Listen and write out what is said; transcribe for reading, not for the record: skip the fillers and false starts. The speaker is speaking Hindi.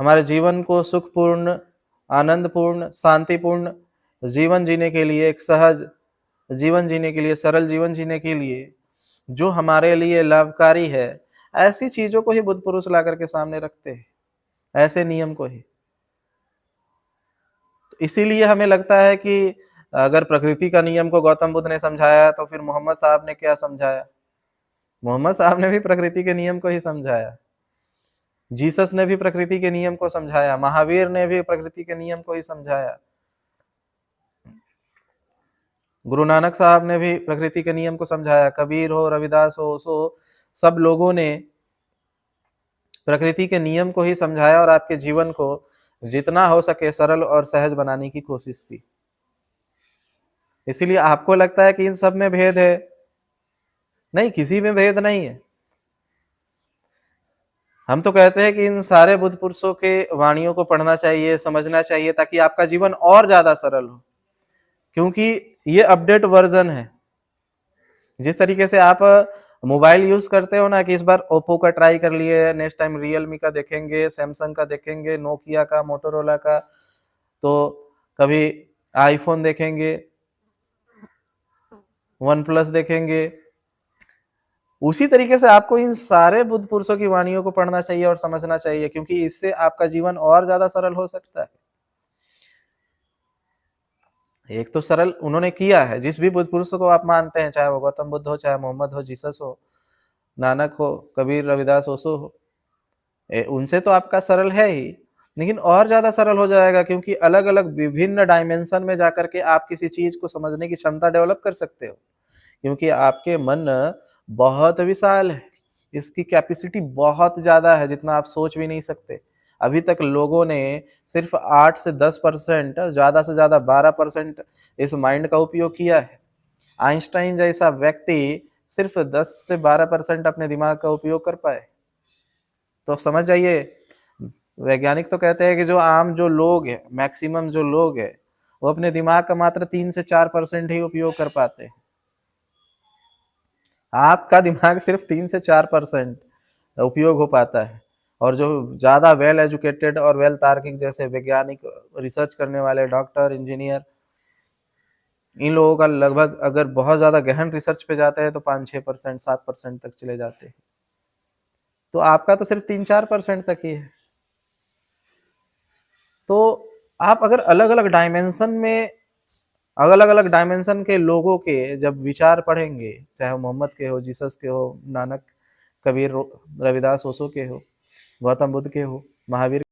हमारे जीवन को सुखपूर्ण, आनंदपूर्ण, शांतिपूर्ण जीवन जीने के लिए, एक सहज जीवन जीने के लिए, सरल जीवन जीने के लिए, जो हमारे लिए लाभकारी है, ऐसी चीज़ों को ही बुद्ध पुरुष ला कर के सामने रखते हैं, ऐसे नियम को ही। तो इसीलिए हमें लगता है कि अगर प्रकृति का नियम को गौतम बुद्ध ने समझाया, तो फिर मोहम्मद साहब ने क्या समझाया? मोहम्मद साहब ने भी प्रकृति के नियम को ही समझाया। जीसस ने भी प्रकृति के नियम को समझाया, महावीर ने भी प्रकृति के नियम को ही समझाया। गुरु नानक साहब ने भी प्रकृति के नियम को समझाया, कबीर हो, रविदास हो, ओशो, सब लोगों ने प्रकृति के नियम को ही समझाया और आपके जीवन को जितना हो सके सरल और सहज बनाने की कोशिश की। इसीलिए आपको लगता है कि इन सब में भेद है, नहीं, किसी में भेद नहीं है। हम तो कहते हैं कि इन सारे बुद्ध पुरुषों के वाणियों को पढ़ना चाहिए, समझना चाहिए, ताकि आपका जीवन और ज्यादा सरल हो, क्योंकि ये अपडेट वर्जन है। जिस तरीके से आप मोबाइल यूज करते हो ना, कि इस बार ओप्पो का ट्राई कर लिए, नेक्स्ट टाइम रियलमी का देखेंगे, सैमसंग का देखेंगे, नोकिया का, मोटोरोला का, तो कभी आईफोन देखेंगे, वन प्लस देखेंगे। उसी तरीके से आपको इन सारे बुद्ध पुरुषों की वाणियों को पढ़ना चाहिए और समझना चाहिए, क्योंकि इससे आपका जीवन और ज्यादा सरल हो सकता है। एक तो सरल उन्होंने किया है, जिस भी बुद्ध पुरुष को आप मानते हैं, चाहे वो गौतम बुद्ध हो, चाहे मोहम्मद हो, जीसस हो, नानक हो, कबीर, रविदास, ओशो हो, उनसे तो आपका सरल है ही, लेकिन और ज्यादा सरल हो जाएगा, क्योंकि अलग अलग विभिन्न डायमेंशन में जाकर के आप किसी चीज को समझने की क्षमता डेवलप कर सकते हो, क्योंकि आपके मन बहुत विशाल है, इसकी कैपेसिटी बहुत ज्यादा है, जितना आप सोच भी नहीं सकते। अभी तक लोगों ने सिर्फ 8 से 10%, ज्यादा से ज्यादा 12% इस माइंड का उपयोग किया है। आइंस्टाइन जैसा व्यक्ति सिर्फ 10 से 12% अपने दिमाग का उपयोग कर पाए। तो समझ जाइए, वैज्ञानिक तो कहते हैं कि जो आम जो लोग है, मैक्सिमम जो लोग है, वो अपने दिमाग का मात्र 3 से 4% ही उपयोग कर पाते हैं। आपका दिमाग सिर्फ 3 से 4% उपयोग हो पाता है, और जो ज्यादा वेल एजुकेटेड और वेल तार्किक जैसे वैज्ञानिक, रिसर्च करने वाले, डॉक्टर, इंजीनियर, इन लोगों का लगभग अगर बहुत ज्यादा गहन रिसर्च पे जाते हैं तो 5-6%, 7% तक चले जाते हैं। तो आपका तो सिर्फ 3-4% तक ही है। तो आप अगर अलग अलग डायमेंशन में, अलग अलग डायमेंशन के लोगों के जब विचार पढ़ेंगे, चाहे वो मोहम्मद के हो, जीसस के हो, नानक, कबीर, रविदास, ओशो के हो, गौतम बुद्ध के हो, महावीर